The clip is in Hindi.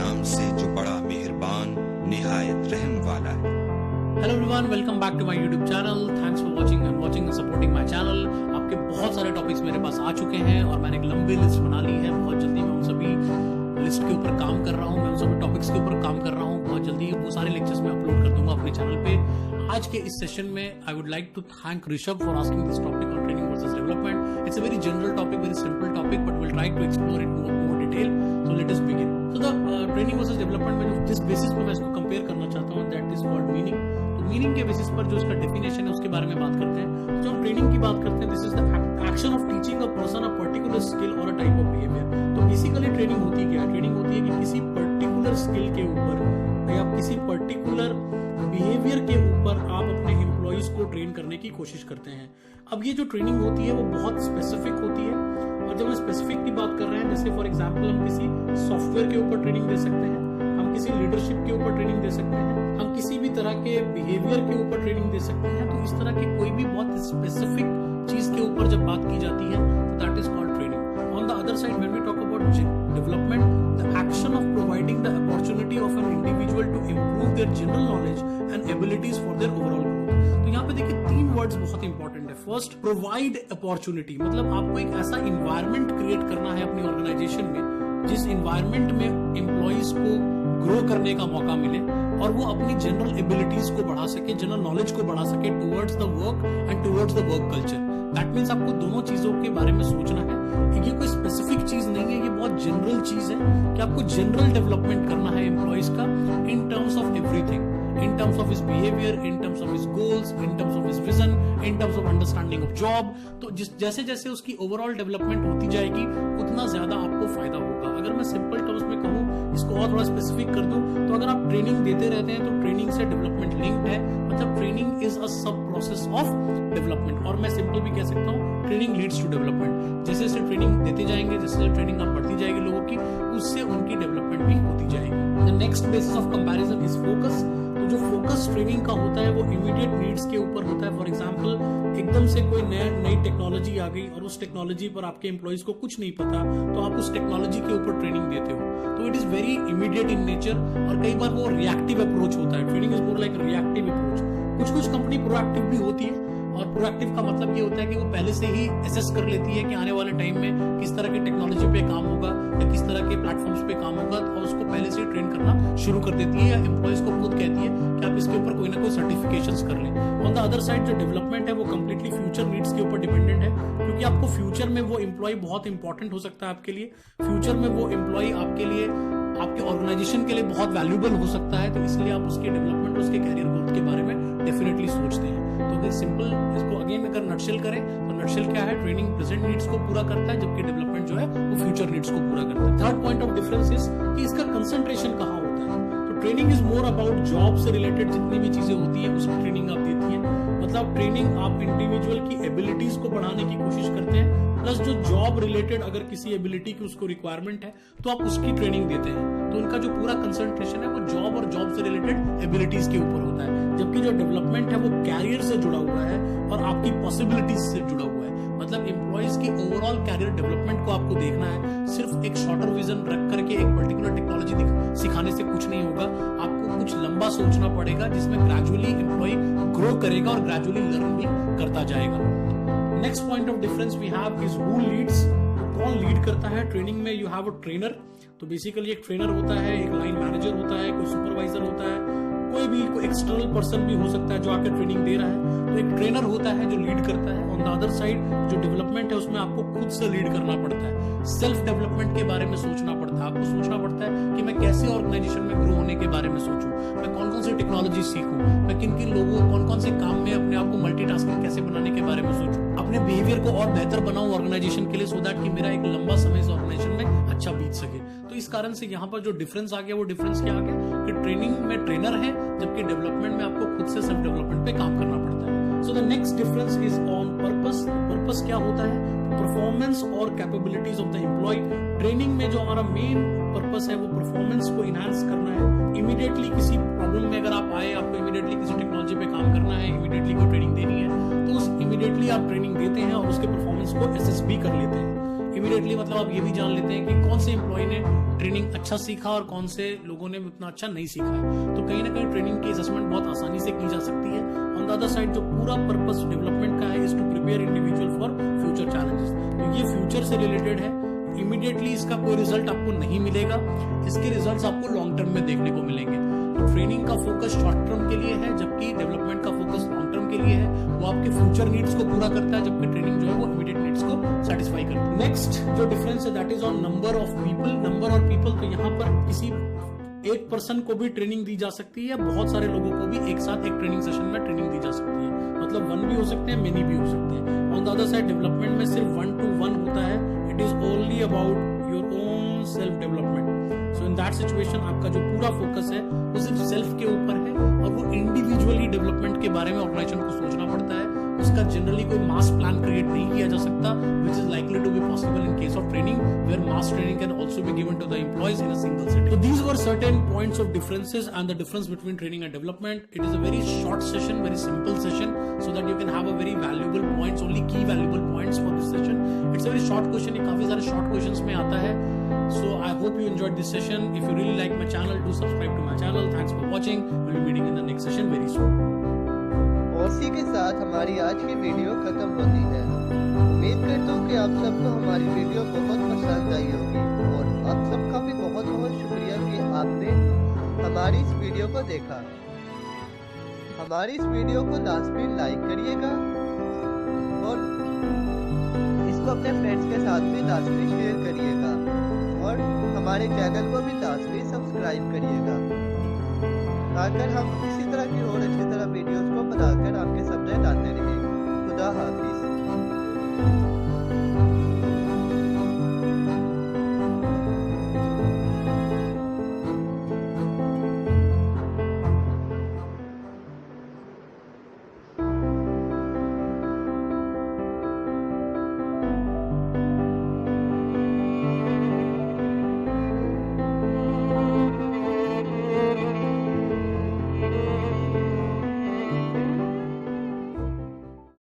नाम से जो बड़ा मेहरबान निहायत रहम वाला है। Hello everyone, welcome back to my YouTube channel. Thanks for watching and supporting my channel. आपके बहुत सारे टॉपिक्स मेरे पास आ चुके हैं और मैंने एक लंबी लिस्ट बना ली है। बहुत जल्दी मैं उन सभी लिस्ट के ऊपर काम कर रहा हूँ, मैं उन सभी टॉपिक्स के ऊपर काम कर रहा हूँ। बहुत जल्दी वो सारे लेक्चर्स मैं अपलोड कर दूंगा अपने चैनल पे। आज के इस सेशन में I would like to thank Rishabh for asking this topic on training versus development. It's a very general topic, very simple topic, but will try to explore it more detail. So let us begin. So the training versus development में जिस बेसिस पर मैं इसको कंपेयर करना चाहता हूँ, दैट इज कॉल्ड मीनिंग। तो मीनिंग के बेसिस पर जो इसका डेफिनेशन है उसके बारे में बात करते हैं। जो हम ट्रेनिंग की बात करते हैं, this is the action of teaching a person a particular skill और अ टाइप ऑफ बिहेवियर। तो बेसिकली ट्रेनिंग होती क्या है? ट्रेनिंग होती है कि किसी पर्टिकुलर स्किल के ऊपर या किसी पर्टिकुलर बिहेवियर के ऊपर आप अपने एम्प्लॉइज को ट्रेन करने की कोशिश करते हैं। अब ये जो ट्रेनिंग होती है वो बहुत स्पेसिफिक होती है, और जब हम स्पेसिफिक की बात कर रहे हैं, जैसे फॉर एग्जांपल हम किसी सॉफ्टवेयर के ऊपर ट्रेनिंग दे सकते हैं, हम किसी लीडरशिप के ऊपर ट्रेनिंग दे सकते हैं, हम किसी भी तरह के बिहेवियर के ऊपर ट्रेनिंग दे सकते हैं। तो इस तरह की कोई भी बहुत स्पेसिफिक चीज के ऊपर जब बात की जाती है तो that is called training. On the other side, when we talk about development, the action of providing the opportunity of an individual to improve their general knowledge and abilities for their overall growth. तो यहाँ पे देखिए तीन वर्ड्स बहुत इंपॉर्टेंट है। फर्स्ट, प्रोवाइड अपॉर्चुनिटी, मतलब आपको एक ऐसा इन्वायरमेंट क्रिएट करना है अपनी ऑर्गेनाइजेशन में जिस इन्वायरमेंट में एम्प्लॉइज को ग्रो करने का मौका मिले और वो अपनी जनरल एबिलिटीज को बढ़ा सके, जनरल नॉलेज को बढ़ा सके towards the work and towards the work culture. That means आपको दोनों चीजों के बारे में सोचना है। ये कोई स्पेसिफिक चीज नहीं है, ये बहुत जनरल चीज है कि आपको जनरल डेवलपमेंट करना है एम्प्लॉइज का in terms of everything, in terms of his behavior, in terms of his goals, in terms of his vision, in terms of understanding of job। तो जैसे जैसे उसकी ओवरऑल डेवलपमेंट होती जाएगी उतना ज्यादा आपको फायदा होगा। अगर मैं सिंपल टर्म्स में कहूँ, इसको और थोड़ा स्पेसिफिक कर दूं, तो अगर आप ट्रेनिंग देते रहते हैं तो ट्रेनिंग से डेवलपमेंट लिंक्ड है, मतलब ट्रेनिंग इज अ सब प्रोसेस ऑफ डेवलपमेंट। और मैं सिंपल भी कह सकता हूँ, ट्रेनिंग लीड्स टू डेवलपमेंट। जैसे जैसे ट्रेनिंग देते जाएंगे, जैसे जैसे ट्रेनिंग आप बढ़ती जाएगी लोगों की, उससे उनकी डेवलपमेंट भी होती जाएगी। The next basis of comparison is focus. जो फोकस ट्रेनिंग का होता है वो इमीडिएट नीड्स के ऊपर होता है। फॉर एग्जांपल, एकदम से कोई नई टेक्नोलॉजी आ गई और उस टेक्नोलॉजी पर आपके एम्प्लॉइज को कुछ नहीं पता, तो आप उस टेक्नोलॉजी के ऊपर ट्रेनिंग देते हो, तो it is very immediate in nature. और कई बार वो रिएक्टिव अप्रोच होता है। Training is more like reactive approach. कुछ कंपनी प्रोएक्टिव भी होती है, और प्रोएक्टिव का मतलब ये होता है कि वो पहले से ही असेस कर लेती है कि आने वाले टाइम में किस तरह की टेक्नोलॉजी पे काम होगा या किस तरह के प्लेटफॉर्म्स पे काम होगा, और उसको पहले से ही ट्रेन करना शुरू कर देती है, या एम्प्लॉइज को खुद कहती है कि आप इसके ऊपर कोई ना कोई सर्टिफिकेशंस कर लें। ऑन द अदर साइड, जो डेवलपमेंट है वो कंप्लीटली फ्यूचर नीड्स के ऊपर डिपेंडेंट है, क्योंकि आपको फ्यूचर में वो एम्प्लॉय बहुत इंपॉर्टेंट हो सकता है आपके लिए। फ्यूचर में वो एम्प्लॉय आपके लिए, आपके ऑर्गेनाइजेशन के लिए बहुत वैल्यूएबल हो सकता है, तो इसलिए आप उसके डेवलपमेंट, उसके कैरियर ग्रोथ के बारे में डेफिनेटली सोचते हैं। तो अगर सिंपल इसको अगेन अगर नटशेल करें तो नटशेल क्या है? ट्रेनिंग प्रेजेंट नीड्स को पूरा करता है, जबकि डेवलपमेंट जो है वो फ्यूचर नीड्स को पूरा करता है। Third point of difference is कि इसका कंसंट्रेशन कहाँ होता है। तो training is more about job से रिलेटेड जितनी भी चीजें होती है उसकी ट्रेनिंग आप देती है। मतलब ट्रेनिंग आप इंडिविजुअल की एबिलिटीज को बढ़ाने की कोशिश करते हैं, प्लस जो जॉब रिलेटेड अगर किसी एबिलिटी की उसको रिक्वायरमेंट है तो आप उसकी ट्रेनिंग देते हैं। तो उनका जो पूरा कंसंट्रेशन है वो जॉब और जॉब से रिलेटेड एबिलिटीज के ऊपर होता है, जबकि जो डेवलपमेंट है वो कैरियर से जुड़ा हुआ है और आपकी पॉसिबिलिटीज से जुड़ा हुआ है। मतलब एम्प्लॉइज की ओवरऑल कैरियर डेवलपमेंट को आपको देखना है। सिर्फ एक शॉर्टर विजन रख करके एक पर्टिकुलर टेक्नोलॉजी सिखाने से कुछ नहीं होगा, आपको कुछ लंबा सोचना पड़ेगा, जिसमें ग्रेजुअली एम्प्लॉय ग्रो करेगा और ग्रेजुअली लर्न भी करता जाएगा। Next point of difference we have is who leads. कौन लीड करता है ट्रेनिंग में? You have a trainer. तो बेसिकली एक ट्रेनर होता है, एक लाइन मैनेजर होता है, कोई सुपरवाइजर होता है, कोई एक्सटर्नल पर्सन भी हो सकता है जो आकर ट्रेनिंग दे रहा है। तो एक ट्रेनर होता है जो लीड करता है। ऑन द अदर साइड, जो डेवलपमेंट है उसमें आपको खुद से लीड करना पड़ता है, सेल्फ डेवलपमेंट के बारे में सोचना पड़ता है। आपको सोचना पड़ता है कि मैं कैसे ऑर्गेनाइजेशन में ग्रो होने के बारे में सोचूं, मैं कौन कौन सी टेक्नोलॉजी सीखूं, मैं किन किन लोगों, कौन कौन से काम में अपने आप को मल्टीटास्किंग कैसे बनाने के बारे में सोचूं, अपने बिहेवियर को और बेहतर बनाऊं ऑर्गेनाइजेशन के लिए, सो दैट कि मेरा एक लंबा समय इस ऑर्गेनाइजेशन में अच्छा बीत सके। तो इस कारण से यहाँ पर जो डिफरेंस आ गया, वो डिफरेंस क्या आ गया कि ट्रेनिंग में ट्रेनर है, जबकि डेवलपमेंट में आपको खुद से सेल्फ डेवलपमेंट पे काम करना पड़ता है। So the next difference is on purpose. Purpose क्या होता है? परफॉर्मेंस और capabilities of the employee. Training में जो हमारा मेन पर्पस है वो परफॉर्मेंस को इनहांस करना है। इमीडिएटली किसी प्रॉब्लम में अगर आप आए, आपको इमीडिएटली किसी टेक्नोलॉजी पे काम करना है, इमीडिएटली कोई ट्रेनिंग देनी है, तो उस इमीडिएटली आप ट्रेनिंग देते हैं और उसके परफॉर्मेंस को एसेस भी कर लेते हैं। इमीडिएटली मतलब आप ये भी जान लेते हैं कि कौन से एम्प्लॉय ने ट्रेनिंग अच्छा सीखा और कौन से लोगों ने उतना अच्छा नहीं सीखा है। तो कहीं ना कहीं ट्रेनिंग की असेसमेंट बहुत आसानी से की जा सकती है। ऑन द अदर साइड जो पूरा पर्पस डेवलपमेंट का है is to prepare individual for future challenges. तो ये फ्यूचर से रिलेटेड है। इमीडिएटली इसका कोई रिजल्ट आपको नहीं मिलेगा, इसके रिजल्ट्स आपको लॉन्ग टर्म में देखने को मिलेंगे। तो ट्रेनिंग का फोकस शॉर्ट टर्म के लिए है, जबकि डेवलपमेंट का फोकस लॉन्ग टर्म के लिए है। वो आपके फ्यूचर नीड्स को पूरा करता है, जबकि ट्रेनिंग जो है वो इमीडिएट नीड्स को सेटिस्फाई करता है। नेक्स्ट जो डिफरेंस है that is on number of people. Number of people, तो यहाँ पर किसी एक पर्सन को भी ट्रेनिंग दी जा सकती है, बहुत सारे लोगों को भी एक साथ एक ट्रेनिंग सेशन में ट्रेनिंग दी जा सकती है। मतलब 1 भी हो सकते हैं, मेनी भी हो सकते हैं। On the other side development में सिर्फ 1 to 1 होता है। It is only about your own self development. So in that situation आपका जो पूरा फोकस है वो सिर्फ सेल्फ के ऊपर है और वो इंडिविजुअली डेवलपमेंट के बारे में ऑर्गेनाइजेशन को सोचना पड़ता है। उसका जनरली कोई मास प्लान क्रिएट नहीं किया जा सकता, which is likely to be possible in case of training, where mass training can also be given to the employees in a single sitting. So these were certain points of differences and the difference between training and development. It is a very short session, very simple session, so that you can have a very valuable points, only key valuable points for this session. It's a very short question. ये काफी सारे short questions में आता है. So I hope you enjoyed this session. If you really like my channel, do subscribe to my channel. Thanks for watching. We'll be meeting in the next session very soon. और इसी के साथ हमारी आज की वीडियो खत्म होती है। उम्मीद करता हूँ कि आप सबको हमारी वीडियो बहुत पसंद आई होगी और आप सबका भी बहुत बहुत शुक्रिया कि आपने हमारी इस वीडियो को देखा। हमारी इस वीडियो को लाजमी लाइक करिएगा और इसको अपने फ्रेंड्स के साथ भी लाजमी शेयर करिएगा और हमारे चैनल को भी लाजमी सब्सक्राइब करिएगा, ताकि हम इसी तरह की और अच्छी तरह वीडियोस को बनाकर आपके सामने लाते रहें।